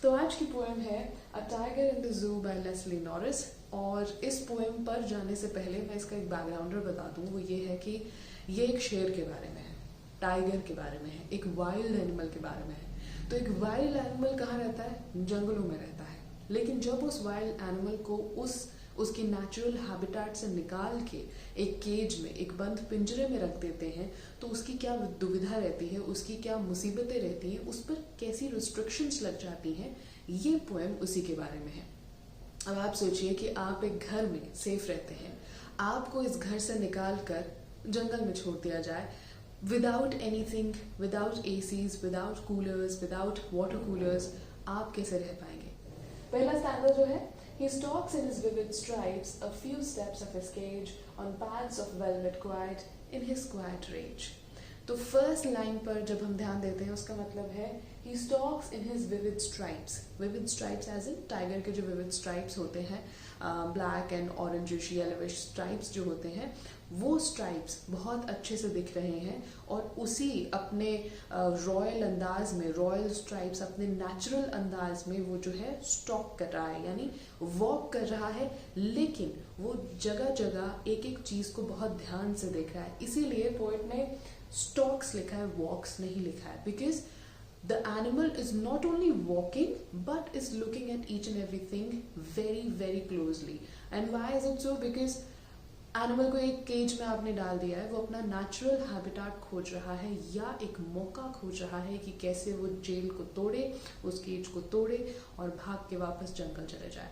तो आज की पोएम है a tiger in the zoo by Leslie Norris. और इस पोएम पर जाने से पहले मैं इसका एक बैकग्राउंडर बता दूं। वो ये है कि ये एक शेर के बारे में है, टाइगर के बारे में है, एक वाइल्ड एनिमल के बारे में है। तो एक वाइल्ड एनिमल कहाँ रहता है? जंगलों में रहता है। लेकिन जब उस वाइल्ड एनिमल को उसके नेचुरल हैबिटेट से निकाल के एक केज में, एक बंद पिंजरे में रख देते हैं, तो उसकी क्या दुविधा रहती है, उसकी क्या मुसीबतें रहती हैं, उस पर कैसी रिस्ट्रिक्शंस लग जाती हैं, ये पोएम उसी के बारे में है। अब आप सोचिए कि आप एक घर में सेफ रहते हैं, आपको इस घर से निकाल कर जंगल में छोड़ दिया जाए, without anything, without ACs, without coolers, without water coolers, आप कैसे रह पाएंगे? पहला स्टैंडर्ड जो है, he stalks in his vivid stripes a few steps of his cage on paths of velvet quiet in his quiet rage। तो first line पर जब हम ध्यान देते हैं उसका मतलब है he stalks in his vivid stripes। vivid stripes as in tiger के जो vivid stripes होते हैं, black and orangish yellowish stripes जो होते हैं, वो स्ट्राइप्स बहुत अच्छे से दिख रहे हैं और उसी अपने रॉयल अंदाज में, रॉयल स्ट्राइप्स अपने नेचुरल अंदाज में वो जो है स्टॉक कर रहा है, यानी वॉक कर रहा है। लेकिन वो जगह जगह एक एक चीज को बहुत ध्यान से देख रहा है। इसीलिए पोएट ने स्टॉक्स लिखा है, वॉक्स नहीं लिखा है, because the animal is not only walking but is looking at each and everything very very closely। and why is it so? because animal को एक केज में आपने डाल दिया है, वो अपना नेचुरल हैबिटेट खोज रहा है या एक मौका खोज रहा है कि कैसे वो जेल को तोड़े, उस केज को तोड़े और भाग के वापस जंगल चले जाए।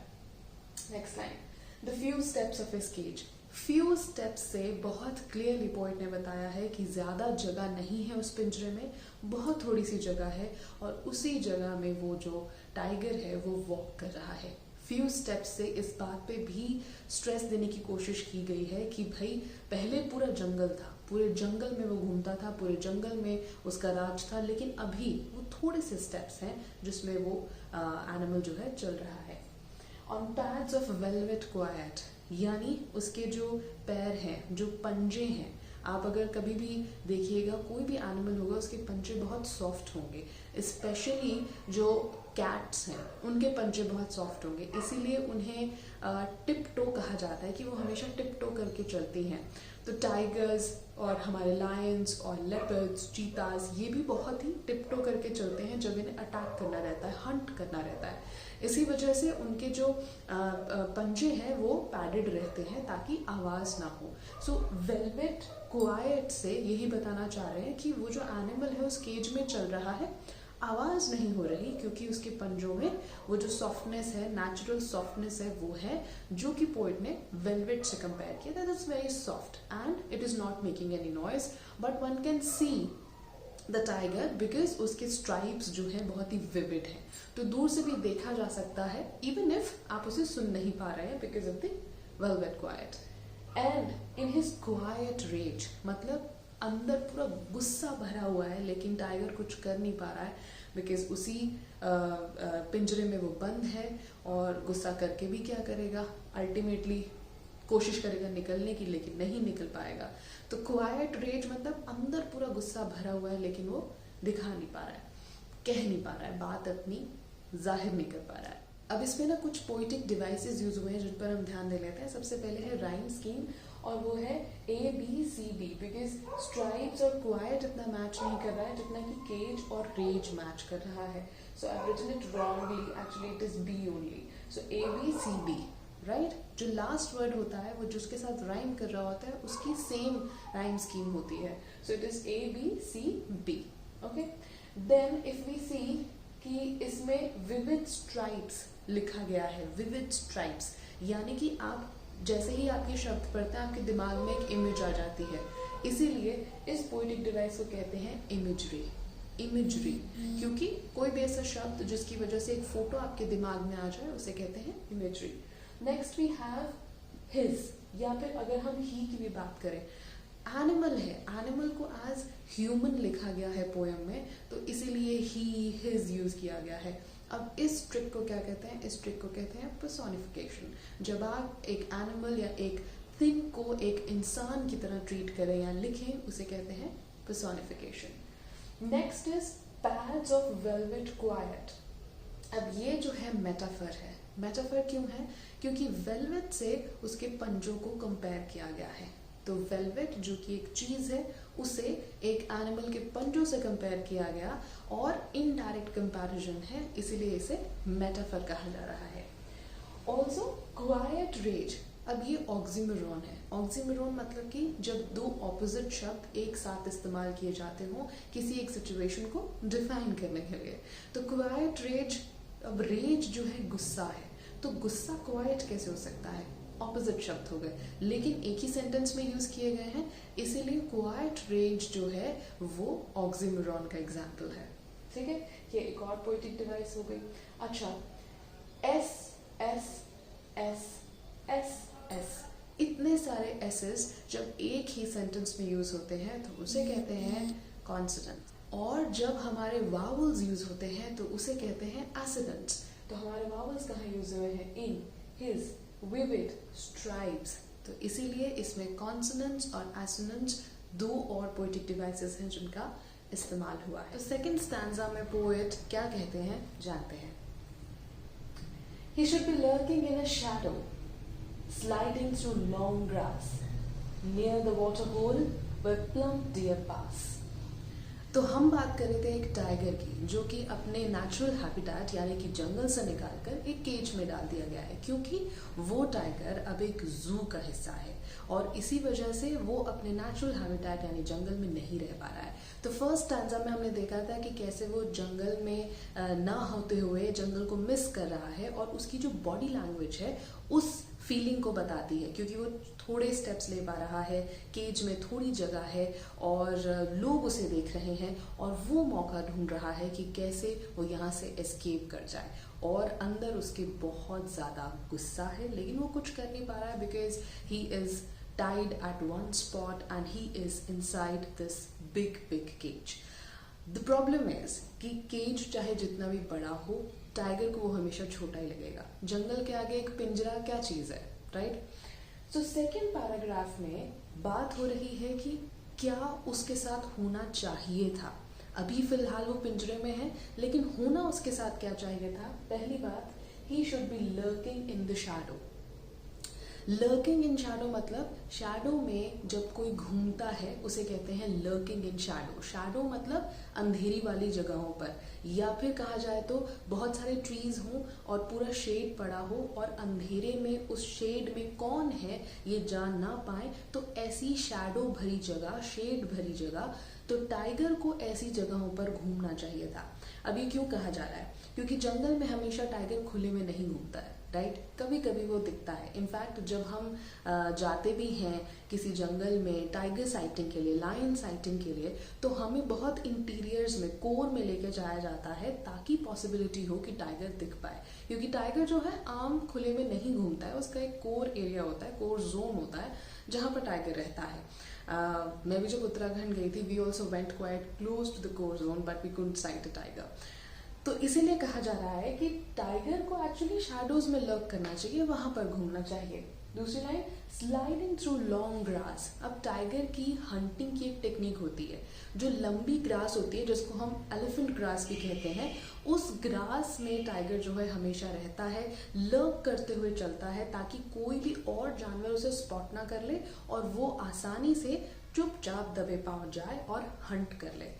Next line, the few steps of his cage. Few steps से बहुत क्लियरली पोएट ने बताया है कि ज्यादा जगह नहीं है उस पिंजरे में, बहुत थोड़ी सी जगह है और उसी जगह में वो जो टाइगर है वो वॉक कर रहा है। फ्यू स्टेप्स से इस बात पे भी स्ट्रेस देने की कोशिश की गई है कि भाई पहले पूरा जंगल था, पूरे जंगल में वो घूमता था, पूरे जंगल में उसका राज था, लेकिन अभी वो थोड़े से स्टेप्स हैं जिसमें वो एनिमल जो है चल रहा है। On pads of velvet quite, यानी उसके जो पैर हैं, जो पंजे हैं, आप अगर कभी भी देखिएगा कोई भी एनिमल होगा उसके पंजे बहुत सॉफ्ट होंगे, स्पेशली जो कैट्स हैं उनके पंजे बहुत सॉफ्ट होंगे, इसीलिए उन्हें टिप टो कहा जाता है कि वो हमेशा टिप टो करके चलती हैं। तो टाइगर्स और हमारे लायंस और लेपर्ड्स, चीताज, ये भी बहुत ही टिप टो करके चलते हैं जब इन्हें अटैक करना रहता है, हंट करना रहता है। इसी वजह से उनके जो पंजे हैं वो पैडेड रहते हैं ताकि आवाज ना हो। सो वेलवेट क्वाइट से यही बताना चाह रहे हैं कि वो जो एनिमल है उस केज में चल रहा है, आवाज नहीं हो रही क्योंकि उसके पंजों में वो जो सॉफ्टनेस है, नेचुरल सॉफ्टनेस है, वो है जो कि पोएट ने वेलवेट से कंपेयर किया। That is very soft and it is not making any noise, but one can see the tiger because उसके स्ट्राइप्स जो है बहुत ही विविड है, तो दूर से भी देखा जा सकता है इवन इफ आप उसे सुन नहीं पा रहे हैं because of the velvet quiet. And in his quiet rage, मतलब अंदर पूरा गुस्सा भरा हुआ है लेकिन टाइगर कुछ कर नहीं पा रहा है बिकॉज उसी पिंजरे में वो बंद है और गुस्सा करके भी क्या करेगा, अल्टीमेटली कोशिश करेगा निकलने की लेकिन नहीं निकल पाएगा। तो क्वाइट रेज मतलब अंदर पूरा गुस्सा भरा हुआ है लेकिन वो दिखा नहीं पा रहा है, कह नहीं पा रहा है, बात अपनी जाहिर नहीं कर पा रहा है। अब इसमें ना कुछ पोइटिक डिवाइसेस यूज हुए हैं जिन पर हम ध्यान दे लेते हैं। सबसे पहले है राइम स्कीम और वो है ABCD, बिकॉज स्ट्राइप्स और क्वाइट इतना मैच नहीं कर रहा है जितना कि केज और रेज मैच कर रहा है। So I have written it wrongly, actually it is B only. So ABCD, right? जो लास्ट वर्ड होता है वो जिसके साथ राइम कर रहा होता है उसकी सेम राइम स्कीम होती है। So it is ABCB। Okay, then if we see कि इसमें विविड स्ट्राइप्स लिखा गया है, विविड स्ट्राइप्स, यानी कि आप जैसे ही आप ये शब्द पढ़ते हैं आपके दिमाग में एक इमेज आ जाती है, इसीलिए इस पोएटिक डिवाइस को कहते हैं इमेजरी। इमेजरी, क्योंकि कोई भी ऐसा शब्द जिसकी वजह से एक फोटो आपके दिमाग में आ जाए उसे कहते हैं imagery. Next we have his, या फिर अगर हम ही की भी बात करें, एनिमल है, एनिमल को एज ह्यूमन लिखा गया है पोएम में, तो इसीलिए ही, हिज यूज किया गया है। अब इस ट्रिक को क्या कहते हैं? इस ट्रिक को कहते हैं पर्सोनिफिकेशन। जब आप एक एनिमल या एक थिंग को एक इंसान की तरह ट्रीट करें या लिखें, उसे कहते हैं personification. Next is pads of velvet quite. अब ये जो है मेटाफर है। मेटाफर क्यों है? क्योंकि वेलवेट से उसके पंजों को कंपेयर किया गया है। तो वेलवेट जो कि एक चीज है, उसे एक एनिमल के पंजों से कंपेयर किया गया और इनडायरेक्ट कंपैरिजन है, इसीलिए इसे मेटाफर कहा जा रहा है। ऑल्सो क्वाइट रेज, अब ये ऑक्सीमोरॉन है। ऑक्सीमोरॉन मतलब कि जब दो ऑपोजिट शब्द एक साथ इस्तेमाल किए जाते हों किसी एक सिचुएशन को डिफाइन करने के लिए। तो क्वाइट रेज, अब रेज जो है गुस्सा है, तो गुस्सा क्वाइट कैसे हो सकता है? ऑपोजिट शब्द हो गए, लेकिन एक ही सेंटेंस में यूज किए गए हैं, इसीलिए क्वाइट रेज जो है वो ऑक्सीमोरॉन का एग्जाम्पल है। ठीक है, ये एक और पोएटिक डिवाइस हो गई। अच्छा, S S S S S, इतने सारे एसेस जब एक ही सेंटेंस में यूज होते हैं तो उसे कहते हैं कॉन्सोनेंट, और जब हमारे वावल्स यूज होते हैं तो उसे कहते हैं एसिडेंट्स। तो हमारे वावल्स कहाँ यूज हुए हैं? इन, हिज, विविड, स्ट्राइप्स। तो इसीलिए इसमें कॉन्सोनेंट्स और एसोनेंट्स दो और पोएटिक डिवाइसेस हैं जिनका इस्तेमाल हुआ है। तो सेकंड स्टैंजा में पोएट क्या कहते हैं जानते हैं। He should be lurking in a shadow, sliding through long grass, near the water hole where plump deer pass. तो हम बात कर रहे थे एक टाइगर की, जो कि अपने नेचुरल हैबिटेट यानी कि जंगल से निकालकर एक केज में डाल दिया गया है, क्योंकि वो टाइगर अब एक जू का हिस्सा है और इसी वजह से वो अपने नेचुरल हैबिटेट यानी जंगल में नहीं रह पा रहा है। तो फर्स्ट स्टैंजा में हमने देखा था कि कैसे वो जंगल में ना होते हुए जंगल को मिस कर रहा है, और उसकी जो बॉडी लैंग्वेज है उस फीलिंग को बताती है, क्योंकि वो थोड़े स्टेप्स ले पा रहा है, केज में थोड़ी जगह है और लोग उसे देख रहे हैं और वो मौका ढूंढ रहा है कि कैसे वो यहाँ से एस्केप कर जाए, और अंदर उसके बहुत ज़्यादा गुस्सा है, लेकिन वो कुछ कर नहीं पा रहा है because he is tied at one spot and he is inside this big cage. The problem is कि केज चाहे जितना भी बड़ा हो, टाइगर को वो हमेशा छोटा ही लगेगा। जंगल के आगे एक पिंजरा क्या चीज है, राइट? सो सेकेंड पैराग्राफ में बात हो रही है कि क्या उसके साथ होना चाहिए था। अभी फिलहाल वो पिंजरे में है, लेकिन होना उसके साथ क्या चाहिए था? पहली बात, he should be lurking in the shadow. Lurking in Shadow मतलब शैडो में जब कोई घूमता है उसे कहते हैं लर्किंग इन शैडो। शैडो मतलब अंधेरी वाली जगहों पर, या फिर कहा जाए तो बहुत सारे ट्रीज हों और पूरा शेड पड़ा हो और अंधेरे में उस शेड में कौन है ये जान ना पाए, तो ऐसी शैडो भरी जगह, शेड भरी जगह, तो टाइगर को ऐसी जगहों पर घूमना चाहिए था। अब ये क्यों कहा जा रहा है? क्योंकि जंगल में हमेशा टाइगर खुले में नहीं घूमता है, राइट? कभी कभी वो दिखता है। इनफैक्ट जब हम जाते भी हैं किसी जंगल में टाइगर साइटिंग के लिए, लायन साइटिंग के लिए, तो हमें बहुत इंटीरियर्स में, कोर में लेके जाया जाता है ताकि पॉसिबिलिटी हो कि टाइगर दिख पाए, क्योंकि टाइगर जो है आम खुले में नहीं घूमता है, उसका एक कोर एरिया होता है, कोर जोन होता है जहाँ पर टाइगर रहता है। मैं भी जब उत्तराखंड गई थी, we also went quite close to the core zone but we couldn't sight a tiger. तो इसीलिए कहा जा रहा है कि टाइगर को एक्चुअली शैडोज में लर्क करना चाहिए, वहां पर घूमना चाहिए। दूसरी line, sliding through long grass. अब टाइगर की हंटिंग की एक टेक्निक होती है, जो लंबी ग्रास होती है जिसको हम एलिफेंट ग्रास भी कहते हैं, उस ग्रास में टाइगर जो है हमेशा रहता है, लर्क करते हुए चलता है ताकि कोई भी और जानवर उसे स्पॉट ना कर ले और वो आसानी से चुपचाप दबे पहुंच जाए और हंट कर ले।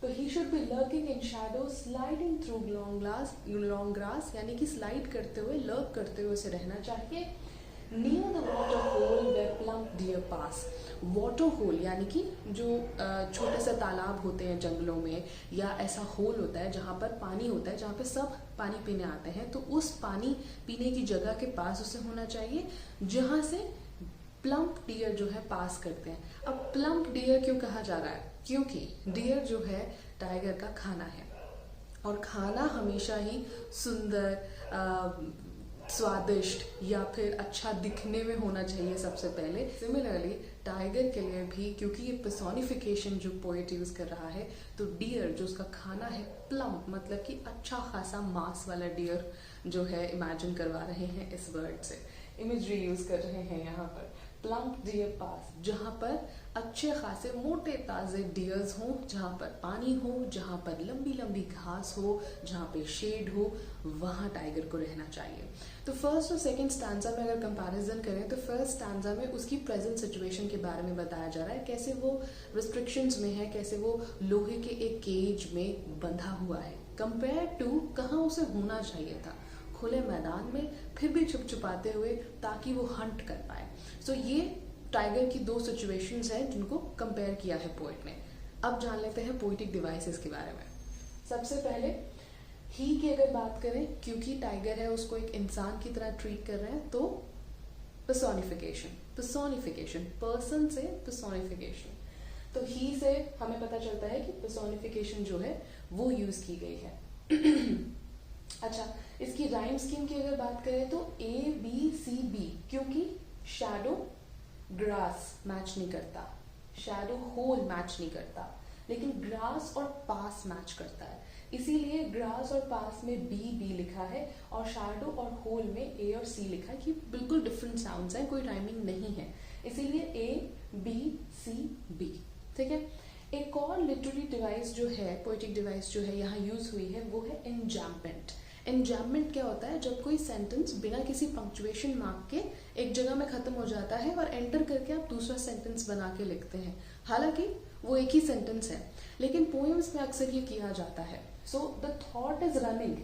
तो he should be lurking in shadow, sliding through long grass, यानी कि स्लाइड करते हुए, लर्क करते हुए उसे रहना चाहिए। Near the water hole where plump deer pass. Water hole यानी कि जो छोटे से तालाब होते हैं जंगलों में, या ऐसा होल होता है जहाँ पर पानी होता है, जहाँ पे सब पानी पीने आते हैं, तो उस पानी पीने की जगह के पास उसे होना चाहिए जहाँ से प्लम्प डियर जो है पास करते हैं। अब प्लम्प डियर क्यों कहा जा रहा है? क्योंकि डियर जो है टाइगर का खाना है, और खाना हमेशा ही सुंदर, स्वादिष्ट या फिर अच्छा दिखने में होना चाहिए सबसे पहले। सिमिलरली टाइगर के लिए भी, क्योंकि ये पर्सोनिफिकेशन जो पोएट यूज कर रहा है, तो डियर जो उसका खाना है, प्लम्प मतलब कि अच्छा खासा मांस वाला डियर जो है इमेजिन करवा रहे हैं इस वर्ड से, इमेजरी यूज कर रहे हैं यहाँ पर। प्लम्प डियर पास, जहाँ पर अच्छे खासे मोटे ताजे डियर्स हों, जहाँ पर पानी हो, जहाँ पर लंबी लंबी घास हो, जहाँ पे शेड हो, वहाँ टाइगर को रहना चाहिए। तो फर्स्ट और सेकंड स्टैंजा में अगर कंपैरिजन करें तो फर्स्ट स्टैंजा में उसकी प्रेजेंट सिचुएशन के बारे में बताया जा रहा है, कैसे वो रिस्ट्रिक्शंस में है, कैसे वो लोहे के एक केज में बंधा हुआ है, कंपेयर टू कहाँ उसे होना चाहिए था, खुले मैदान में, फिर भी छुप छुपाते हुए, ताकि वो हंट कर पाए। सो ये टाइगर की दो सिचुएशंस हैं जिनको कंपेयर किया है पोइट ने। अब जान लेते हैं पोइटिक डिवाइसेस के बारे में। सबसे पहले ही की अगर बात करें, क्योंकि टाइगर है उसको एक इंसान की तरह ट्रीट कर रहे हैं, तो पर्सोनिफिकेशन, पर्सन से पर्सोनिफिकेशन, तो ही से हमें पता चलता है कि पर्सोनिफिकेशन जो है वो यूज की गई है। अच्छा, इसकी राइम स्कीम की अगर बात करें तो ABCB, क्योंकि शैडो ग्रास मैच नहीं करता, शैडो होल मैच नहीं करता, लेकिन ग्रास और पास मैच करता है, इसीलिए ग्रास और पास में B लिखा है और शैडो और होल में A और C लिखा है, कि बिल्कुल डिफरेंट साउंड्स हैं, कोई राइमिंग नहीं है, इसीलिए ABCB। ठीक है। एक और लिटरेरी डिवाइस जो है, पोएटिक डिवाइस जो है यहाँ यूज हुई है, वो है एन्जैम्पमेंट। एन्जैम्पमेंट क्या होता है? जब कोई सेंटेंस बिना किसी पंक्चुएशन मार्क के एक जगह में खत्म हो जाता है और एंटर करके आप दूसरा सेंटेंस बना के लिखते हैं, हालांकि वो एक ही सेंटेंस है, लेकिन पोएम्स में अक्सर ये किया जाता है। So the thought is running,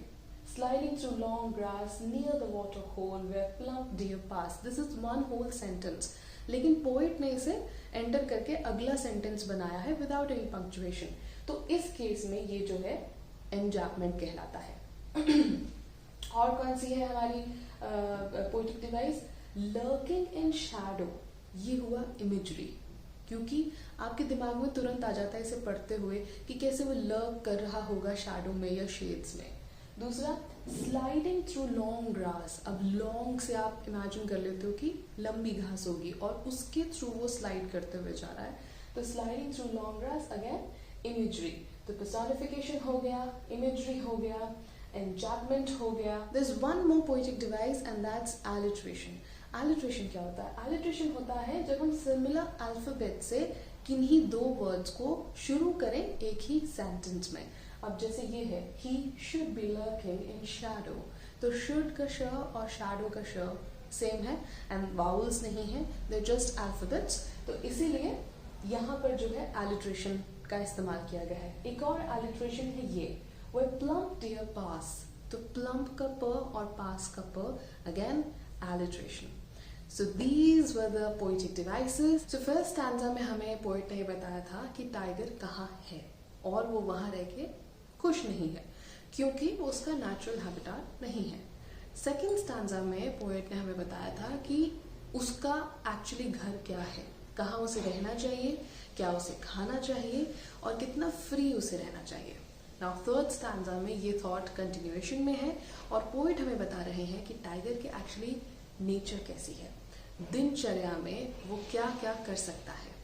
sliding through long grass near the water hole where plump deer pass. This is one whole sentence. लेकिन पोइट ने इसे एंटर करके अगला सेंटेंस बनाया है विदाउट एनी पंक्चुएशन, तो इस केस में ये जो है एन्जैम्पमेंट कहलाता है। और कौन सी है हमारी poetic device? Lurking in Shadow, ये हुआ इमेजरी, क्योंकि आपके दिमाग में तुरंत आ जाता है इसे पढ़ते हुए कि कैसे वो लर्क कर रहा होगा शैडो में या शेड्स में। दूसरा, स्लाइडिंग थ्रू लॉन्ग ग्रास, अब लॉन्ग से आप इमेजिन कर लेते हो कि लंबी घास होगी और उसके थ्रू वो स्लाइड करते हुए जा रहा है, तो sliding through long grass, again imagery, तो पर्सोनिफिकेशन हो गया, इमेजरी हो गया, एन्जैम्पमेंट हो गया। There's one more poetic device and that's alliteration. Alliteration क्या होता है? Alliteration होता है जब हम सिमिलर अल्फाबेट से किन्हीं दो वर्ड्स को शुरू करें एक ही सेंटेंस में। अब जैसे ये है, he should be lurking in shadow, तो should का श और shadow का श सेम है एंड वाउल्स नहीं है, they're just alphabets, तो इसीलिए यहाँ पर जो है alliteration का इस्तेमाल किया गया है। एक और alliteration है ये, where plump deer pass, तो plump का प और pass का प, again alliteration. So these were the poetic devices. So first stanza में हमें पोइट ने बताया था कि टाइगर कहाँ है और वो वहाँ रह के खुश नहीं है क्योंकि वो उसका नेचुरल हैबिटेट नहीं है। सेकेंड स्टैंजा में पोएट ने हमें बताया था कि उसका एक्चुअली घर क्या है, कहाँ उसे रहना चाहिए, क्या उसे खाना चाहिए और कितना फ्री उसे रहना चाहिए। नाउ थर्ड स्टैंजा में ये थॉट कंटिन्यूएशन में है और पोएट हमें बता रहे हैं कि टाइगर की एक्चुअली नेचर कैसी है, दिनचर्या में वो क्या क्या कर सकता है।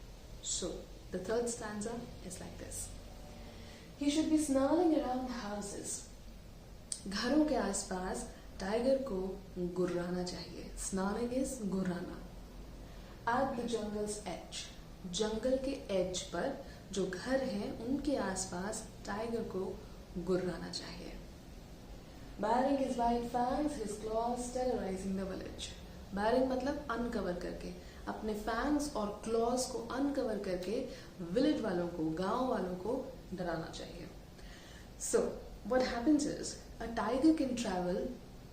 So the third stanza is like this, He should be snarling around houses. घरों के आसपास टाइगर को गुर्राना चाहिए। Snarling is गुर्राना। At the jungle's edge, जंगल के एज पर जो घर हैं उनके आसपास टाइगर को गुर्राना चाहिए। Baring his white fangs, his claws terrorizing the village. Baring मतलब अनकवर करके, अपने फैंग्स और क्लॉज को अनकवर करके विलेज वालों को, गांव वालों को डराना चाहिए। So what happens is a tiger can travel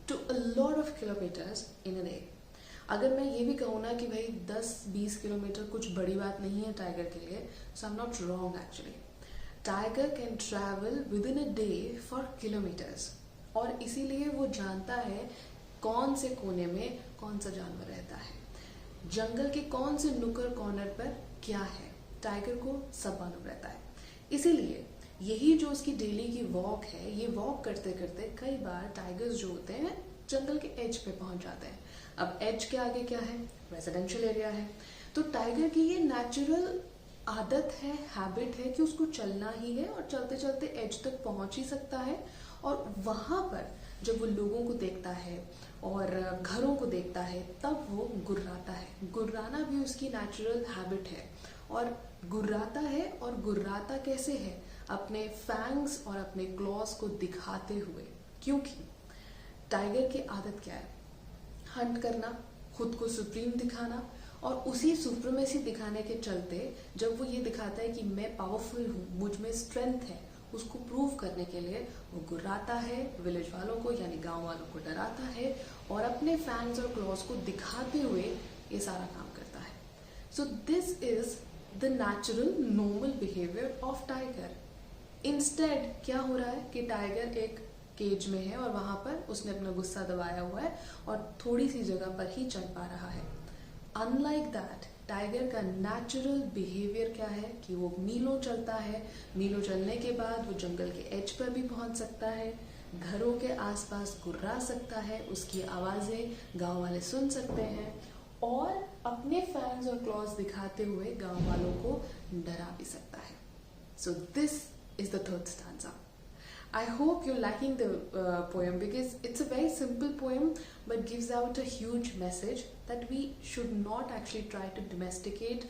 to a lot of kilometers in a day. अगर मैं ये भी कहूँ ना कि भाई 10-20 किलोमीटर कुछ बड़ी बात नहीं है टाइगर के लिए, so I'm not wrong actually. Tiger can travel within a day for kilometers. और इसीलिए वो जानता है कौन से कोने में कौन सा जानवर रहता है, जंगल के कौन से नुक्कड़ कॉर्नर पर क्या है, टाइगर को सब मालूम रहता है। इसीलिए यही जो उसकी डेली की वॉक है, ये वॉक करते करते कई बार टाइगर्स जो होते हैं जंगल के एज पे पहुंच जाते हैं। अब एज के आगे क्या है? रेजिडेंशियल एरिया है। तो टाइगर की ये नेचुरल आदत है, हैबिट है कि उसको चलना ही है और चलते चलते एज तक पहुंच ही सकता है और वहां पर जब वो लोगों को देखता है और घरों को देखता है तब वो गुर्राता है। गुर्राना भी उसकी नेचुरल हैबिट है और गुर्राता है। और गुर्राता कैसे है? अपने फैंग्स और अपने क्लॉज को दिखाते हुए। क्योंकि टाइगर की आदत क्या है? हंट करना, खुद को सुप्रीम दिखाना, और उसी सुप्रीमेसी दिखाने के चलते जब वो ये दिखाता है कि मैं पावरफुल हूँ, मुझ में स्ट्रेंथ है, उसको प्रूव करने के लिए वो गुर्राता है, विलेज वालों को यानी गांव वालों को डराता है और अपने फैंग्स और क्लॉज को दिखाते हुए ये सारा काम करता है। सो this is the natural normal behaviour of tiger. Instead क्या हो रहा है कि टाइगर एक केज में है और वहां पर उसने अपना गुस्सा दबाया हुआ है और थोड़ी सी जगह पर ही चल पा रहा है। अनलाइक दैट, टाइगर का नेचुरल बिहेवियर क्या है कि वो मीलों चलता है। मीलों चलने के बाद वो जंगल के एज पर भी पहुंच सकता है, घरों के आसपास गुर्रा सकता है, उसकी आवाजें गांव वाले सुन सकते हैं और अपने फैंस और क्लॉज दिखाते हुए गांव वालों को डरा भी सकता है। सो this is the third stanza. I hope you're liking the poem because it's a very simple poem but gives out a huge message that we should not actually try to domesticate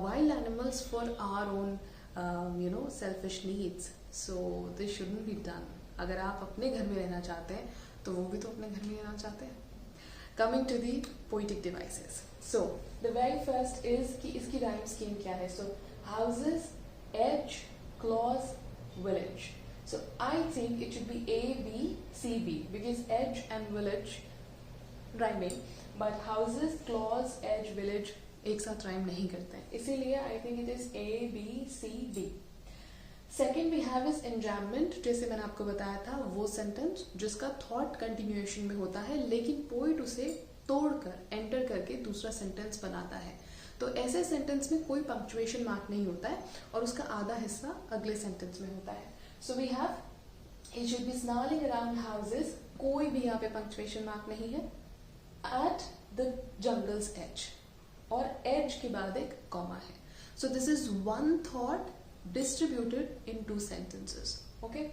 wild animals for our own selfish needs. So this shouldn't be done. अगर आप अपने घर में रहना चाहते हैं तो वो भी तो अपने घर में रहना चाहते हैं. Coming to the poetic devices. So the very first is कि इसकी rhyme scheme क्या है? So houses, edge, clause, village. So I think it should be A, B, C, B because edge and village rhyming, but houses, clause, edge, village एक साथ rhyme नहीं करते हैं. इसीलिए I think it is A, B, C, D. Second we have is enjambment, जैसे मैंने आपको बताया था वो sentence जिसका thought continuation में होता है लेकिन poet उसे तोड़कर enter करके दूसरा sentence बनाता है. तो ऐसे sentence में कोई punctuation mark नहीं होता है और उसका आधा हिस्सा अगले sentence में होता है. So we have, he should be snarling around houses, कोई भी यहाँ पे punctuation mark नहीं है, at the jungle's edge, और edge के बाद एक comma है. So this is one thought distributed in two sentences. Okay?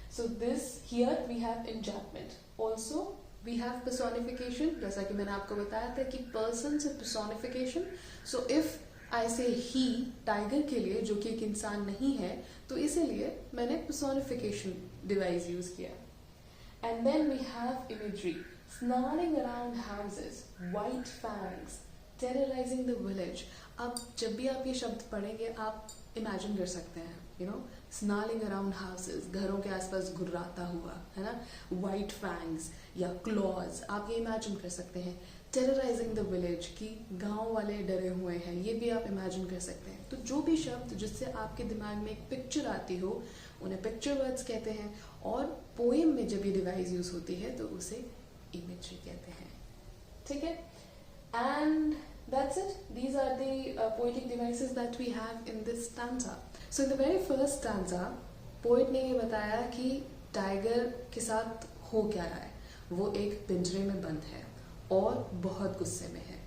So this here we have enjambment. Also we have personification, जैसा कि मैंने आपको बताया था कि person से personification. So if I say he, tiger के लिए जो कि एक इंसान नहीं है, तो इसीलिए मैंने personification device use किया. And then we have imagery, snarling around houses, white fangs, terrorizing the village. अब जब भी आप ये शब्द पढ़ेंगे आप imagine कर सकते हैं, snarling around houses, घरों के आसपास गुर्राता हुआ, है ना, white fangs या claws, आप ये imagine कर सकते हैं. टेरराइजिंग द विलेज की गांव वाले डरे हुए हैं, ये भी आप इमेजिन कर सकते हैं. तो जो भी शब्द जिससे आपके दिमाग में एक पिक्चर आती हो उन्हें पिक्चर वर्ड्स कहते हैं और पोएम में जब ये डिवाइस यूज होती है तो उसे इमेजरी कहते हैं. ठीक है? And that's it. These are the poetic devices that we have in this stanza. So in the very first stanza poet ने ये बताया कि टाइगर के साथ हो क्या रहा है. वो एक पिंजरे में बंद है और बहुत गुस्से में है.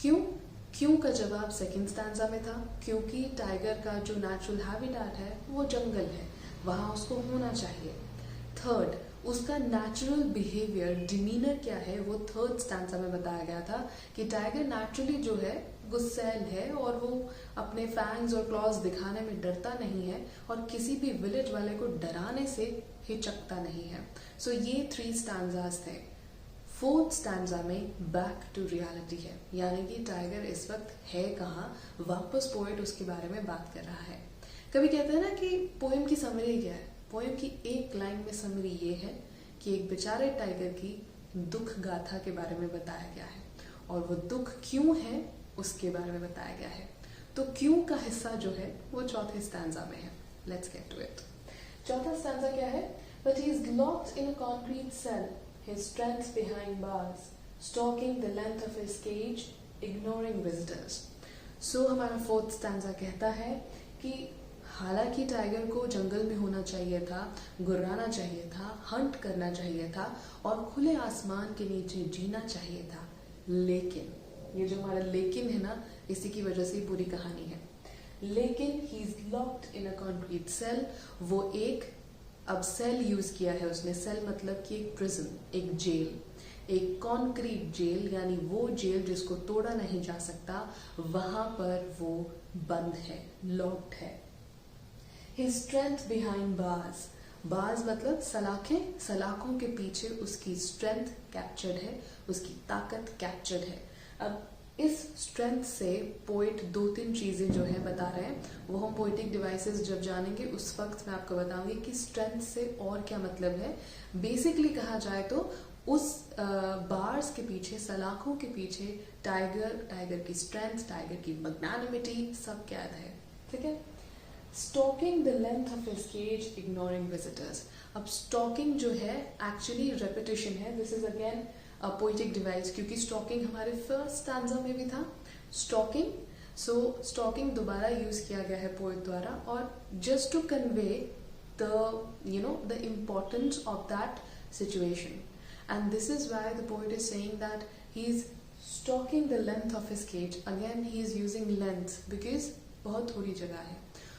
क्यों का जवाब सेकंड स्टैंजा में था, क्योंकि टाइगर का जो नेचुरल हैबिटेट है वो जंगल है, वहां उसको होना चाहिए. थर्ड, उसका नेचुरल बिहेवियर डिमीनर क्या है वो थर्ड स्टैंजा में बताया गया था कि टाइगर नेचुरली जो है गुस्सैल है और वो अपने फैंग्स और क्लॉज दिखाने में डरता नहीं है और किसी भी विलेज वाले को डराने से हिचकता नहीं है. सो ये 3 स्टैंजास थे. फोर्थ स्टैंजा में बैक टू रियलिटी है, यानी कि टाइगर इस वक्त है कहाँ, वापस पोएट उसके बारे में बात कर रहा है. कभी कहते हैं ना कि पोएम की समरी क्या है. पोएम की एक लाइन में समरी ये है कि एक बेचारे टाइगर की दुख गाथा के बारे में बताया गया है और वो दुख क्यों है उसके बारे में बताया गया है. तो क्यों का हिस्सा जो है वो चौथे स्टैंजा में है. Let's get to it. चौथा स्टैंजा क्या है? But he is locked in a concrete cell, his strength behind bars, stalking the length of his cage, ignoring visitors. So हमारा फोर्थ स्टैंजा कहता है कि हालांकि टाइगर को जंगल में होना चाहिए था, गुर्राना चाहिए था, हंट करना चाहिए था और खुले आसमान के नीचे जीना चाहिए था, लेकिन ये जो हमारा लेकिन है ना, इसी की वजह से पूरी कहानी है. लेकिन he is locked in a concrete cell, वो एक अब सेल यूज किया है उसने, सेल मतलब कि एक प्रिजन, एक जेल, एक कॉन्क्रीट जेल, यानी वो जेल जिसको तोड़ा नहीं जा सकता, वहां पर वो बंद है, लॉक्ड है। His strength behind bars, bars मतलब सलाखें, सलाखों के पीछे उसकी स्ट्रेंथ कैप्चर्ड है, उसकी ताकत कैप्चर्ड है। अब इस स्ट्रेंथ से पोइट दो तीन चीजें जो है बता रहे हैं, वो हम पोइटिक डिवाइसेस जब जानेंगे उस वक्त मैं आपको बताऊंगी कि स्ट्रेंथ से और क्या मतलब है। बेसिकली कहा जाए तो उस बार्स के पीछे, सलाखों के पीछे टाइगर, टाइगर की स्ट्रेंथ, टाइगर की मैग्नानिमिटी सब कैद है। ठीक है। Stalking the length of his cage, ignoring visitors. अब स्टॉकिंग जो है एक्चुअली रेपिटेशन है, this is again a poetic device, क्योंकि स्टॉकिंग हमारे फर्स्ट स्टैंजा में भी था स्टॉकिंग। सो स्टॉकिंग दोबारा यूज किया गया है पोइट द्वारा, और just to convey the importance of that situation, and this is why the poet is saying that he is stalking the length of his cage. Again he is using length because बहुत थोड़ी जगह है,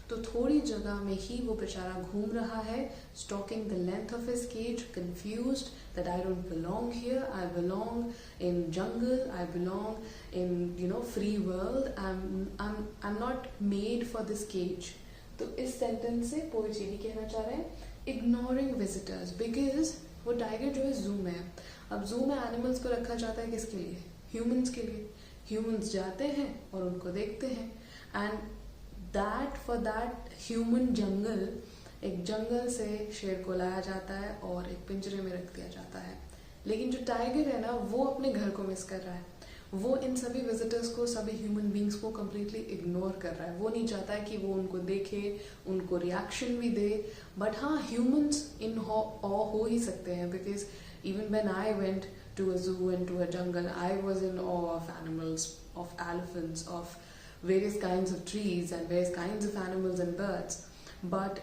तो थोड़ी जगह में ही वो बेचारा घूम रहा है, stalking the length of his cage, confused that I don't belong here, I belong in jungle, I belong in free world, I am not made for this cage. तो इस सेंटेंस से पोएट ये भी कहना चाह रहे हैं, इग्नोरिंग विजिटर्स, बिकॉज वो टाइगर जो है जू में है। अब जू में एनिमल्स को रखा जाता है किसके लिए? ह्यूमंस के लिए। ह्यूमंस जाते हैं और उनको देखते हैं, and that for that human jungle, एक जंगल से शेर को लाया जाता है और एक पिंजरे में रख दिया जाता है। लेकिन जो टाइगर है ना, वो अपने घर को मिस कर रहा है, वो इन सभी विजिटर्स को, सभी ह्यूमन बींग्स को कम्प्लीटली इग्नोर कर रहा है। वो नहीं चाहता है कि वो उनको देखे, उनको रिएक्शन भी दे। बट हाँ, ह्यूमंस इन ऑ हो ही सकते हैं, because even when I went to a zoo and to a jungle, I was in awe of animals, of elephants, of various kinds of trees and various kinds of animals and birds, but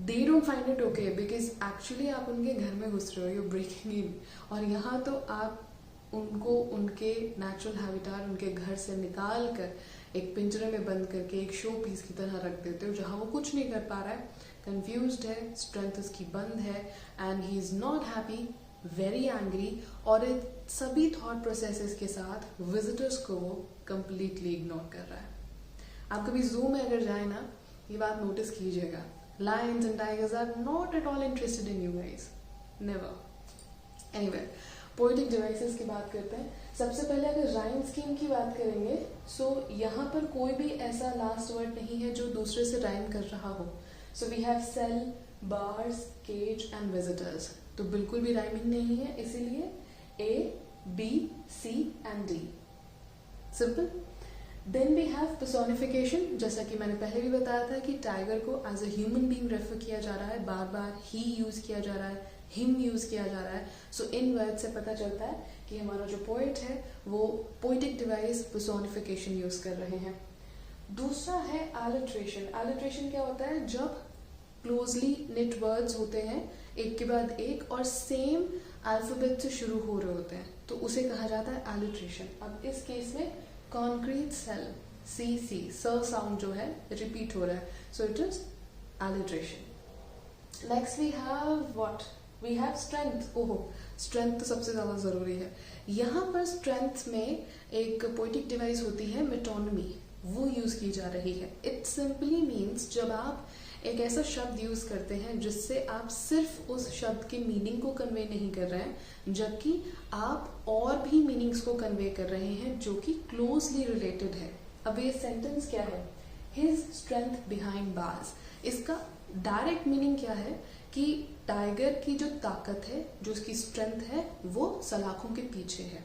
they don't find it okay because actually आप उनके घर में घुस रहे हो, you're breaking in, और यहाँ तो आप उनको उनके नेचुरल हैबिटाट, उनके घर से निकाल कर एक पिंजरे में बंद करके एक शो पीस की तरह रख देते हो, जहाँ वो कुछ नहीं कर पा रहा है, कंफ्यूज्ड है, स्ट्रेंथ उसकी बंद है, and he is not happy, very angry, और इन सभी थॉट प्रोसेसेस के साथ विजिटर्स को वो कंप्लीटली इग्नोर कर रहा है। आप कभी जू में अगर जाए ना, ये बात नोटिस कीजिएगा, lions and tigers are not at all interested in you guys, never. Anyway, poetic devices की बात करते हैं। सबसे पहले अगर राइम स्कीम की बात करेंगे, सो यहाँ पर कोई भी ऐसा लास्ट वर्ड नहीं है जो दूसरे से राइम कर रहा हो। So we have cell, bars, cage and visitors, तो बिल्कुल भी राइमिंग नहीं है, इसीलिए A, B, C and D, simple. Then we have personification, जैसा कि मैंने पहले भी बताया था कि टाइगर को as a human being refer किया जा रहा है, बार बार ही यूज किया जा रहा है, हिम यूज किया जा रहा है। सो इन वर्ड से पता चलता है कि हमारा जो पोएट है वो पोएटिक डिवाइस पर्सोनिफिकेशन यूज कर रहे हैं। दूसरा है एलिट्रेशन। एलिट्रेशन क्या होता है? जब क्लोजली निट वर्ड्स होते हैं एक के बाद एक और सेम अल्फाबेट से शुरू हो रहे होते हैं, तो उसे कहा जाता है एलिट्रेशन। अब इस केस में कॉन्क्रीट सेल, सी स साउंड जो है रिपीट हो रहा है, so it is alliteration. Next we have what? We have strength. ओहो, स्ट्रेंथ तो सबसे ज्यादा जरूरी है। यहाँ पर स्ट्रेंथ में एक पोएटिक डिवाइस होती है मेटोनमी, वो यूज की जा रही है। इट सिंपली मीन्स जब आप एक ऐसा शब्द यूज करते हैं जिससे आप सिर्फ उस शब्द के मीनिंग को कन्वे नहीं कर रहे हैं, जबकि आप और भी मीनिंग्स को कन्वे कर रहे हैं जो कि क्लोजली रिलेटेड है। अब ये सेंटेंस क्या है? His strength behind bars. इसका डायरेक्ट मीनिंग क्या है कि टाइगर की जो ताकत है, जो उसकी स्ट्रेंथ है, वो सलाखों के पीछे है।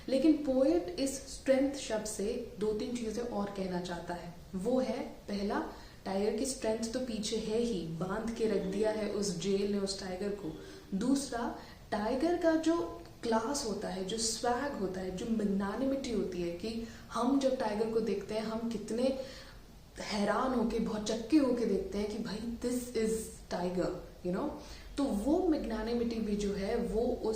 लेकिन पोएट इस स्ट्रेंथ शब्द से दो तीन चीजें और कहना चाहता है। वो है, पहला, टाइगर की स्ट्रेंथ तो पीछे है ही, बांध के रख दिया है उस जेल ने उस टाइगर को। दूसरा, टाइगर का जो क्लास होता है, जो स्वैग होता है, जो मैग्नानिमिटी होती है कि हम जब टाइगर को देखते हैं हम कितने हैरान होके, बहुत चक्के होके देखते हैं कि भाई this is tiger, you know. तो वो मैग्नानिमिटी भी जो है वो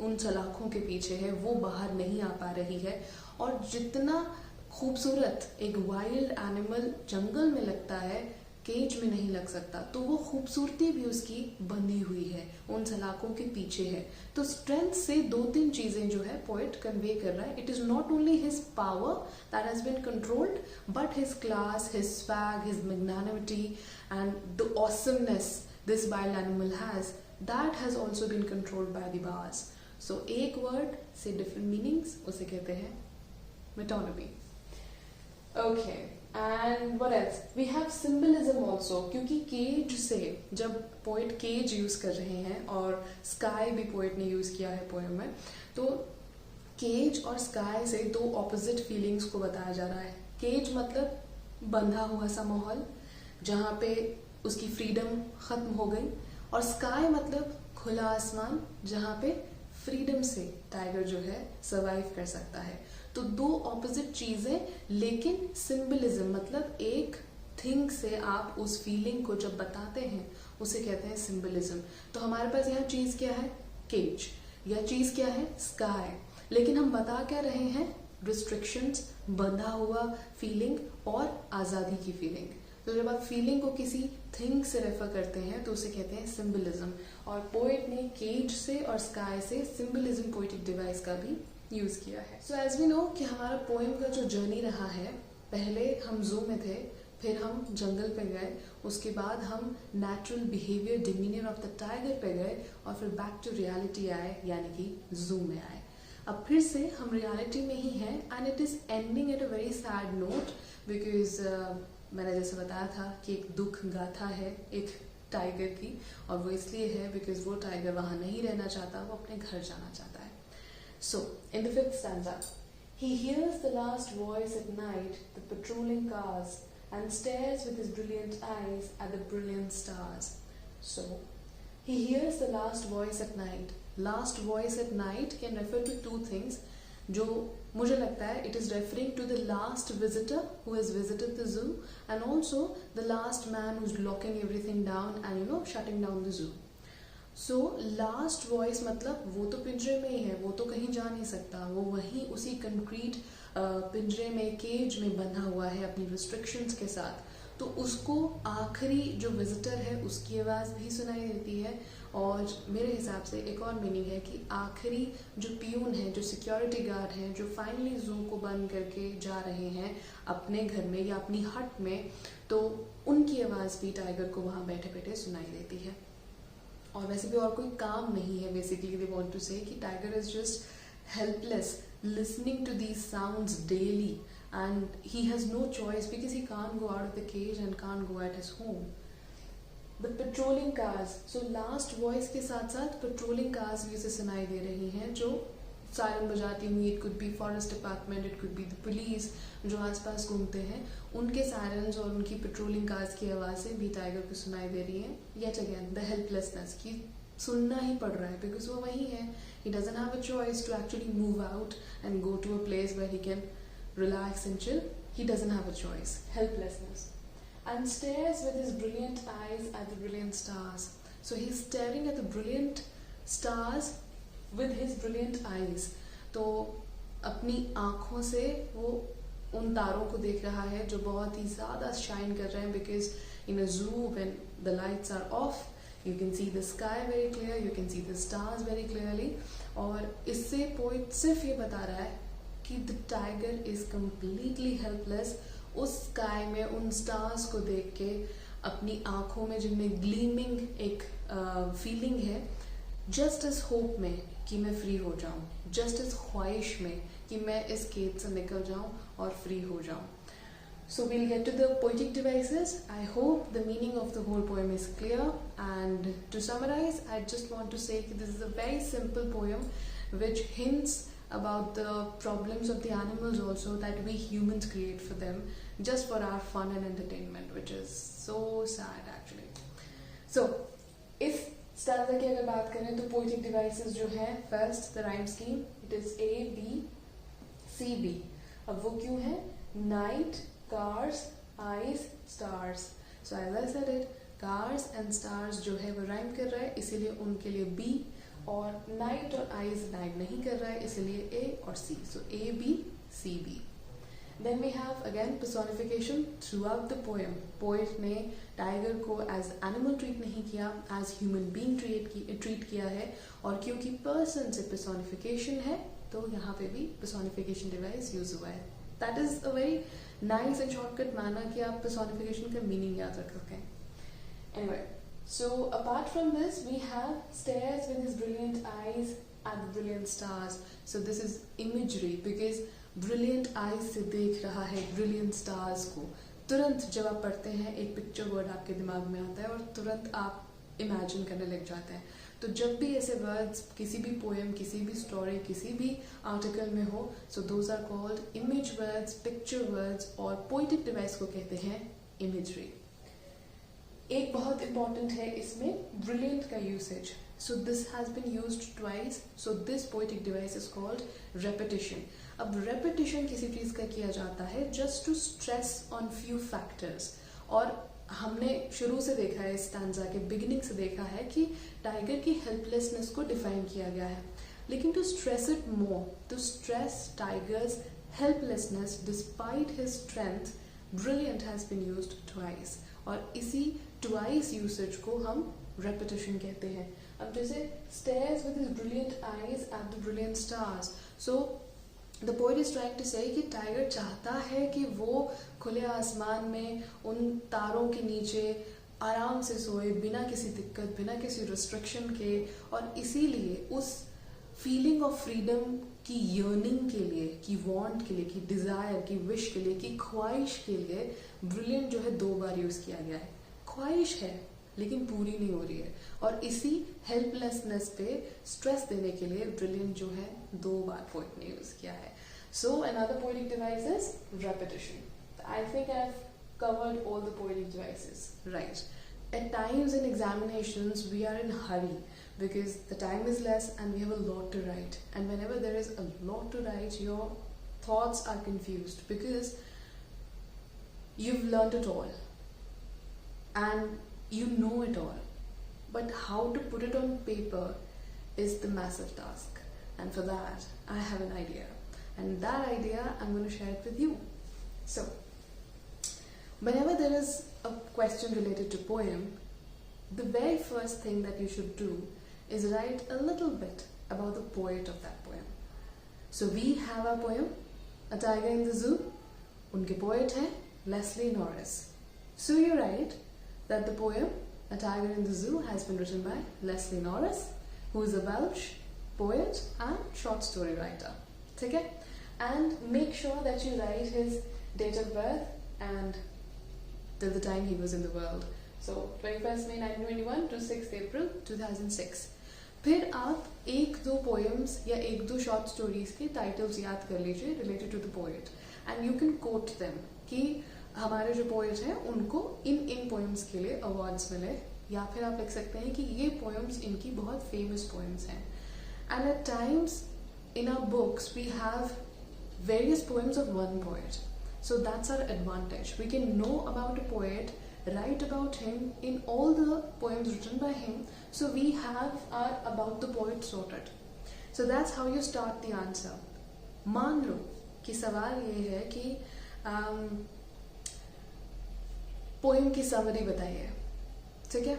उन सलाखों के पीछे है, वो बाहर नहीं आ पा रही है। और जितना खूबसूरत एक वाइल्ड एनिमल जंगल में लगता है, केज में नहीं लग सकता, तो वो खूबसूरती भी उसकी बंधी हुई है, उन सलाखों के पीछे है। तो स्ट्रेंथ से 2-3 चीजें जो है पोएट कन्वे कर रहा है। It is not only his power that has been controlled, but his class, his swag, his magnanimity and the awesomeness this wild animal has, that has also been controlled by the bars. So एक word से different meanings, उसे कहते हैं metonymy. Okay, and what else, we have symbolism also, क्योंकि cage से, जब poet cage use कर रहे हैं और स्काई भी पोएट ने यूज किया है पोएम में, तो केज और स्काई से 2 ऑपोजिट फीलिंग्स को बताया जा रहा है। केज मतलब बंधा हुआ सा माहौल जहाँ पे उसकी फ्रीडम खत्म हो गई, और स्काई मतलब खुला आसमान जहाँ पे फ्रीडम से टाइगर जो है सर्वाइव कर सकता है। तो 2 ऑपोजिट चीजें, लेकिन सिंबलिज्म मतलब एक थिंग से आप उस फीलिंग को जब बताते हैं उसे कहते हैं सिंबलिज्म। तो हमारे पास यहाँ चीज क्या है? केज, या चीज क्या है? स्काई। लेकिन हम बता क्या रहे हैं? रिस्ट्रिक्शंस, बंधा हुआ फीलिंग और आजादी की फीलिंग। तो जब आप फीलिंग को किसी थिंग से रेफर करते हैं तो उसे कहते हैं सिंबलिज्म। और पोएट ने केज से और स्काई से सिंबलिज्म पोएटिक डिवाइस का भी यूज किया है। सो एज वी नो कि हमारा पोएम का जो जर्नी रहा है, पहले हम जू में थे, फिर हम जंगल पे गए, उसके बाद हम natural behaviour, demeanour of the tiger पे गए, और फिर बैक टू रियलिटी आए, यानी कि जू में आए। अब फिर से हम रियलिटी में ही हैं, and it is ending at a very sad note, because मैंने जैसे बताया था कि एक दुख गाथा है एक टाइगर की, और वो इसलिए है बिकॉज वो टाइगर वहां नहीं रहना चाहता, वो अपने घर जाना चाहता है। So, in the 5th stanza, he hears the last voice at night, the patrolling cars, and stares with his brilliant eyes at the brilliant stars. So, he hears the last voice at night. Last voice at night can refer to 2 things. जो मुझे लगता है it is referring to the last visitor who has visited the zoo, and also the last man who's locking everything down and shutting down the zoo. So last voice मतलब वो तो पिंजरे में ही है, वो तो कहीं जा नहीं सकता, वो वहीं उसी कंक्रीट पिंजरे में, केज में बंधा हुआ है अपनी रिस्ट्रिक्शंस के साथ। तो उसको आखिरी जो विजिटर है उसकी आवाज़ भी सुनाई देती है। और मेरे हिसाब से एक और मीनिंग है कि आखिरी जो पियून है, जो सिक्योरिटी गार्ड हैं, जो फाइनली जू को बंद करके जा रहे हैं अपने घर में या अपनी हट में, तो उनकी आवाज़ भी टाइगर को वहाँ बैठे बैठे सुनाई देती है। और वैसे भी और कोई काम नहीं है, basically they want to say कि tiger is just helpless listening to these sounds daily, and he has no choice because he can't go out of the cage and can't go at his home. The patrolling cars, so last voice के साथ साथ patrolling cars भी उसे सुनाई दे रही हैं जो siren बजाती हुई, it could be forest department, it could be the police जो आसपास घूमते हैं, उनके सायरन्स और उनकी पेट्रोलिंग कार्स की आवाज़ें भी टाइगर को सुनाई दे रही हैं। Yet again the helplessness कि सुनना ही पड़ रहा है because वो वहीं है, he doesn't have a choice to actually move out and go to a place where he can relax and chill. He doesn't have a choice. Helplessness. And stares with his brilliant eyes at the brilliant stars. So he's staring at the brilliant stars with his brilliant eyes. तो अपनी आँखों से वो उन तारों को देख रहा है जो बहुत ही ज़्यादा शाइन कर रहे हैं, because in a zoo when the lights are off you can see the sky very clear, you can see the stars very clearly. और इससे पोइट सिर्फ ये बता रहा है कि the tiger is completely helpless उस स्काई में, उन स्टार्स को देख के, अपनी आंखों में जिनमें ग्लीमिंग एक फीलिंग है, जस्ट इस होप में कि मैं फ्री हो जाऊं, जस्ट इस ख्वाहिश में कि मैं इस केज से निकल जाऊं और फ्री हो जाऊं। So we'll get to the poetic devices. I hope the meaning of the whole poem is clear, and to summarize, I just want to say that this is a very simple poem which hints about the problems of the animals also that we humans create for them just for our fun and entertainment, which is so sad actually. So इस stanza की अगर बात करें तो poetic devices जो है, first the rhyme scheme, it is A B C B. अब वो क्यों है? Night, cars, eyes, stars. So as I said it, cars and stars जो है वो rhyme कर रहा है, इसीलिए उनके लिए B, और नाइट और आइज राइम नहीं कर रहा है, इसलिए ए और C. So A B C B. Then we have again personification throughout the poem. Poet ने टाइगर को एज एनिमल ट्रीट नहीं किया, एज ह्यूमन बीइंग ट्रीट किया है, और क्योंकि पर्सन से personification है तो यहाँ पे भी personification डिवाइस यूज हुआ है. That is a very nice and shortcut manner कि आप personification का meaning याद रख सकें. Anyway, so apart from this we have stares with his brilliant eyes at the brilliant stars. So this is imagery because brilliant eyes से देख रहा है brilliant stars को. तुरंत जब आप पढ़ते हैं एक पिक्चर वर्ड आपके दिमाग में आता है और तुरंत आप इमेजिन करने लग जाते हैं. तो जब भी ऐसे वर्ड्स किसी भी पोएम, किसी भी स्टोरी, किसी भी आर्टिकल में हो, so those are called image words, picture words, और पोइटिक डिवाइस को कहते हैं इमेजरी. एक बहुत इंपॉर्टेंट है इसमें ब्रिलियंट का usage. So this has been used twice. So this poetic device is called repetition. अब रेपिटिशन किसी चीज का किया जाता है just to stress on few factors. और हमने शुरू से देखा है, इस स्टैंजा के बिगिनिंग से देखा है कि टाइगर की हेल्पलेसनेस को डिफाइन किया गया है. लेकिन to stress it more, to stress tiger's helplessness despite his strength, brilliant has been used twice. और इसी ट्वाइस यूसेज को हम रेपिटिशन कहते हैं. अब जैसे stares with his brilliant eyes at the brilliant stars. So the poet is trying to say कि tiger चाहता है कि वो खुले आसमान में उन तारों के नीचे आराम से सोए, बिना किसी दिक्कत, बिना किसी रिस्ट्रिक्शन के. और इसीलिए उस फीलिंग ऑफ फ्रीडम की यर्निंग के लिए, की वांट के लिए, की डिजायर, की विश के लिए, की ख्वाहिश के लिए ब्रिलियंट जो है 2 बार यूज किया गया है. ख्वाहिश है लेकिन पूरी नहीं हो रही है, और इसी हेल्पलेसनेस पे स्ट्रेस देने के लिए ब्रिलियंट जो है 2 बार पोइट ने यूज किया है. सो another poetic device is repetition. I think I've covered all the poetic devices, right? At times in examinations we are in hurry because the time is less and we have a lot to write, and whenever there is a lot to write your thoughts are confused because you've learned it all and you know it all, but how to put it on paper is the massive task. And for that I have an idea, and that idea I'm going to share it with you. So whenever there is a question related to poem, the very first thing that you should do is write a little bit about the poet of that poem. So we have our poem A Tiger in the Zoo. Unke poet hai Leslie Norris. So you write that the poem A Tiger in the Zoo has been written by Leslie Norris, who is a Welsh poet and short story writer. Okay? And make sure that you write his date of birth and till the time he was in the world. So 21st May 1921 to 6th April 2006. फिर आप 1-2 poems या 1-2 short stories के titles याद कर लीजिए related to the poet, and you can quote them कि हमारे जो पोएट हैं उनको इन पोएम्स के लिए अवार्ड्स मिले, या फिर आप लिख सकते हैं कि ये पोएम्स इनकी बहुत फेमस पोएम्स हैं. And at times in our books we have various poems of one poet, so that's our advantage. We can know about a poet, write about him in all the poems written by him, so we have our about the poet sorted. So that's how you start the answer. मान लो कि सवाल ये है कि poem की summary बताइए, ठीक है?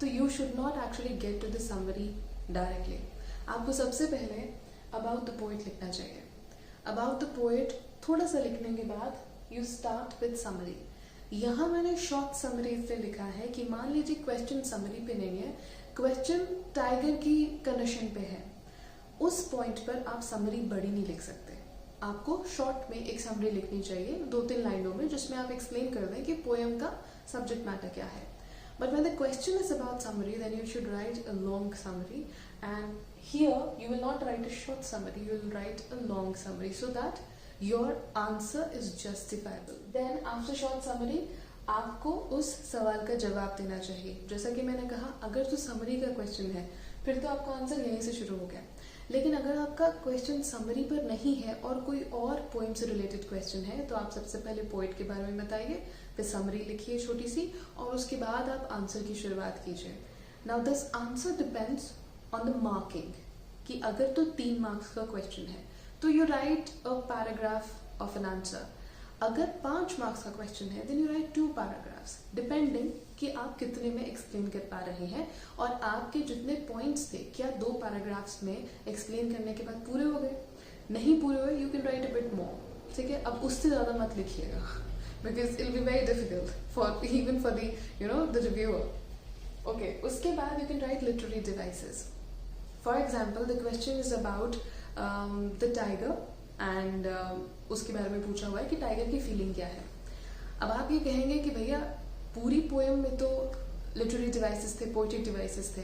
तो you should not actually get to the summary directly. आपको सबसे पहले अबाउट द पोएट लिखना चाहिए. अबाउट द पोएट थोड़ा सा लिखने के बाद यू स्टार्ट विद समरी. यहाँ मैंने शॉर्ट समरी इसलिए लिखा है कि मान लीजिए क्वेश्चन समरी पे नहीं है, क्वेश्चन टाइगर की कंडीशन पे है, उस पॉइंट पर आप समरी बड़ी नहीं लिख सकते. आपको शॉर्ट में एक समरी लिखनी चाहिए 2-3 लाइनों में, जिसमें आप एक्सप्लेन कर दें कि पोएम का सब्जेक्ट मैटर क्या है. But when the question is about summary, then you should write a long summary, and here you will not write a short summary, you will write a long summary so that your answer is justifiable. Then after short summary आपको उस सवाल का जवाब देना चाहिए. जैसा कि मैंने कहा, अगर तो समरी का क्वेश्चन है फिर तो आपका आंसर यहीं से शुरू हो गया. लेकिन अगर आपका क्वेश्चन समरी पर नहीं है और कोई और पोएम से रिलेटेड क्वेश्चन है, तो आप सबसे पहले पोएट के बारे में बताइए, फिर समरी लिखिए छोटी सी, और उसके बाद आप आंसर की शुरुआत कीजिए. Now this answer depends on the marking, कि अगर तो 3 मार्क्स का क्वेश्चन है तो you write a paragraph of an answer. अगर 5 मार्क्स का क्वेश्चन है then you write 2 paragraphs, depending कि आप कितने में एक्सप्लेन कर पा रहे हैं और आपके जितने पॉइंट्स थे क्या 2 पैराग्राफ्स में एक्सप्लेन करने के बाद पूरे हो गए. नहीं पूरे हुए you can write a bit more. ठीक है, अब उससे ज़्यादा मत लिखिएगा because it will be very difficult for even for the the reviewer. Okay, उसके बाद you can write literary devices. For example the question is about the tiger and उसके बारे में पूछा हुआ है कि टाइगर की फीलिंग क्या है. अब आप ये कहेंगे कि भैया पूरी पोएम में तो लिटरेरी डिवाइसेस थे, पोएटिक डिवाइसेस थे,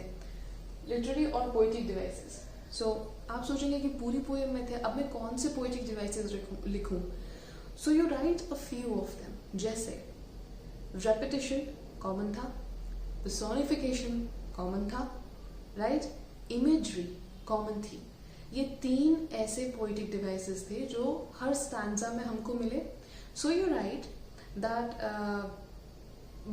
लिटरेरी और पोएटिक डिवाइसेस. सो आप सोचेंगे कि पूरी पोएम में थे, अब मैं कौन से पोएटिक डिवाइसेस लिखूं. So you right a few of them. जैसे रेपिटेशन कॉमन था, पर्सोनिफिकेशन कॉमन था, राइट, इमेजरी कॉमन थी. ये 3 ऐसे पोएटिक डिवाइसेस थे जो हर स्टैंजा में हमको मिले. So you right that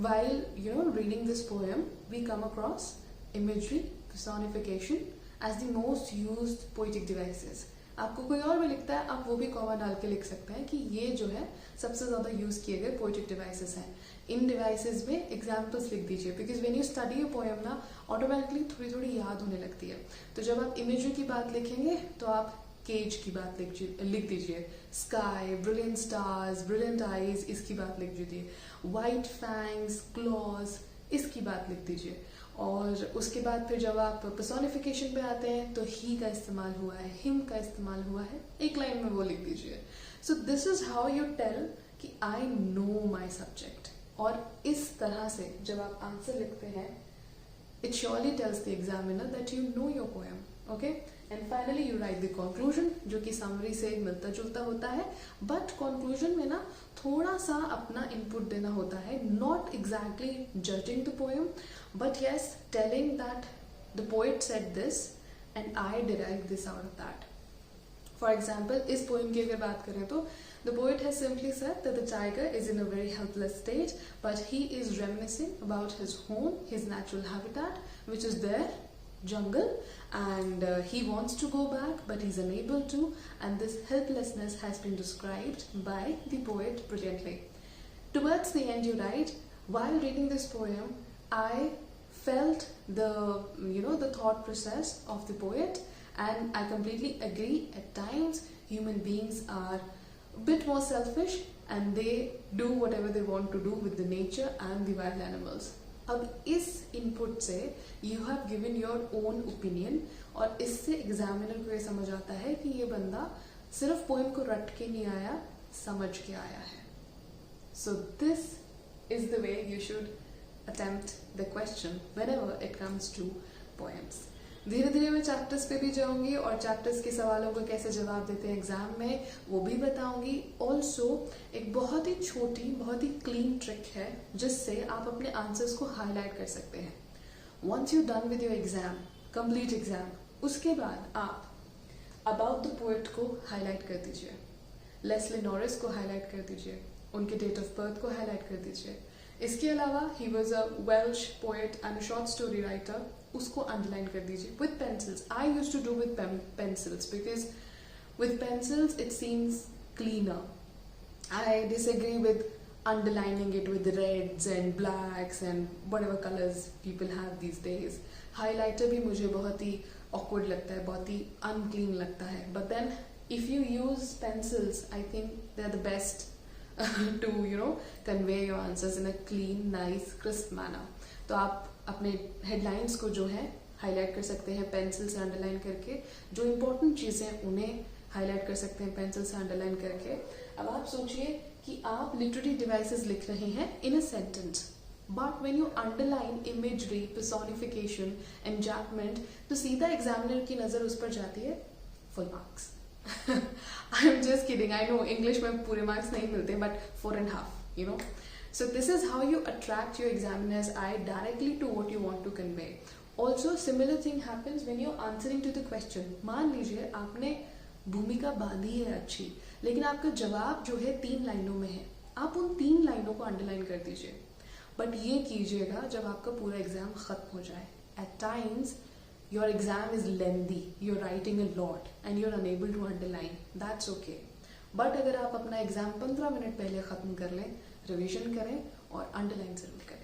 while reading this poem we come across imagery, personification as the most used poetic devices. आपको कोई और भी लिखता है आप वो भी कॉमा डाल के लिख सकते हैं कि ये जो है सबसे ज़्यादा यूज किए गए पोएटिक डिवाइसेस हैं. इन डिवाइसेस में एग्जाम्पल्स लिख दीजिए because when you study a poem ना ऑटोमेटिकली थोड़ी थोड़ी याद होने लगती है. तो जब आप इमेजरी की बात लिखेंगे तो आप केज की बात लिख दीजिए, sky, brilliant stars, brilliant eyes इसकी बात लिख दीजिए, वाइट फैंग्स, क्लॉज इसकी बात लिख दीजिए. और उसके बाद फिर जब आप पर्सोनिफिकेशन पे आते हैं तो ही का इस्तेमाल हुआ है, हिम का इस्तेमाल हुआ है, एक लाइन में वो लिख दीजिए. So this is how you tell कि आई नो माई सब्जेक्ट. और इस तरह से जब आप आंसर लिखते हैं it surely tells the examiner that you know your poem. Okay, and finally you right the conclusion जो कि समरी से मिलता जुलता होता है, बट कंक्लूजन में ना थोड़ा सा अपना इनपुट देना होता है. Not exactly judging the poem but yes telling that the poet said this and I derive this out of that. For example इस पोएम की अगर बात करें तो the poet has simply said that the tiger is in a very helpless state but he is reminiscing about his home, his natural habitat which is there, jungle, and he wants to go back but he's unable to, and this helplessness has been described by the poet brilliantly. Towards the end you write, while reading this poem I felt the thought process of the poet and I completely agree. At times human beings are bit more selfish and they do whatever they want to do with the nature and the wild animals. अब इस input से you have given your own opinion और इससे examiner को ये समझ आता है कि ये बंदा सिर्फ पोएम को रट के नहीं आया, समझ के आया है. So this is the way you should attempt the question whenever it comes to poems. धीरे धीरे मैं चैप्टर्स पे भी जाऊंगी और चैप्टर्स के सवालों को कैसे जवाब देते हैं एग्जाम में वो भी बताऊंगी. ऑल्सो एक बहुत ही छोटी बहुत ही क्लीन ट्रिक है जिससे आप अपने आंसर्स को हाईलाइट कर सकते हैं. Once you done with your exam, complete exam, उसके बाद आप अबाउट द पोएट को हाईलाइट कर दीजिए, लेस्ली नॉरिस को हाईलाइट कर दीजिए, उनके डेट ऑफ बर्थ को हाईलाइट कर दीजिए. इसके अलावा he was a Welsh poet and short story writer, उसको अंडरलाइन कर दीजिए with pencils. I use to do with pencils because with pencils it seems cleaner. I disagree with underlining it with reds and blacks and whatever colors people have these days. Highlighter भी मुझे बहुत ही awkward लगता है, बहुत ही unclean लगता है. But then if you use pencils, I think they're the best to convey your answers in a clean, nice, crisp manner. तो आप अपने headlines को जो है highlight कर सकते हैं पेंसिल से underline करके. जो important चीज़ें उन्हें highlight कर सकते हैं पेंसिल से underline करके. अब आप सोचिए कि आप लिटरेरी डिवाइसेस लिख रहे हैं in a sentence, but when you underline imagery, personification, enjambment, तो सीधा एग्जामिनर की नज़र उस पर जाती है full marks. I am just kidding, I know English में पूरे मार्क्स नहीं मिलते but 4.5 So this is how you attract your examiner's eye directly to what you want to convey. Also similar thing happens when you're answering to the question. मान लीजिए आपने भूमिका बांधी है अच्छी, लेकिन आपका जवाब जो है 3 लाइनों में है. आप उन 3 लाइनों को अंडरलाइन कर दीजिए, बट ये कीजिएगा जब आपका पूरा एग्जाम खत्म हो जाए. At times your exam is lengthy, you are writing a lot and you are unable to underline. That's okay. But अगर आप अपना एग्जाम 15 मिनट पहले ख़त्म कर लें, रिवीजन करें और अंडरलाइन जरूर करें।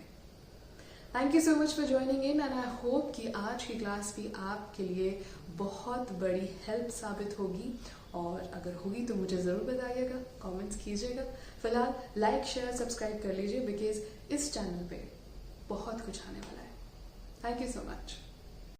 Thank you so much for joining in and I hope कि आज की क्लास भी आपके लिए बहुत बड़ी हेल्प साबित होगी, और अगर होगी तो मुझे ज़रूर बताइएगा, कमेंट्स कीजिएगा। फिलहाल लाइक शेयर सब्सक्राइब कर लीजिए, बिकॉज इस चैनल पे बहुत कुछ आने वाला है। Thank you so much.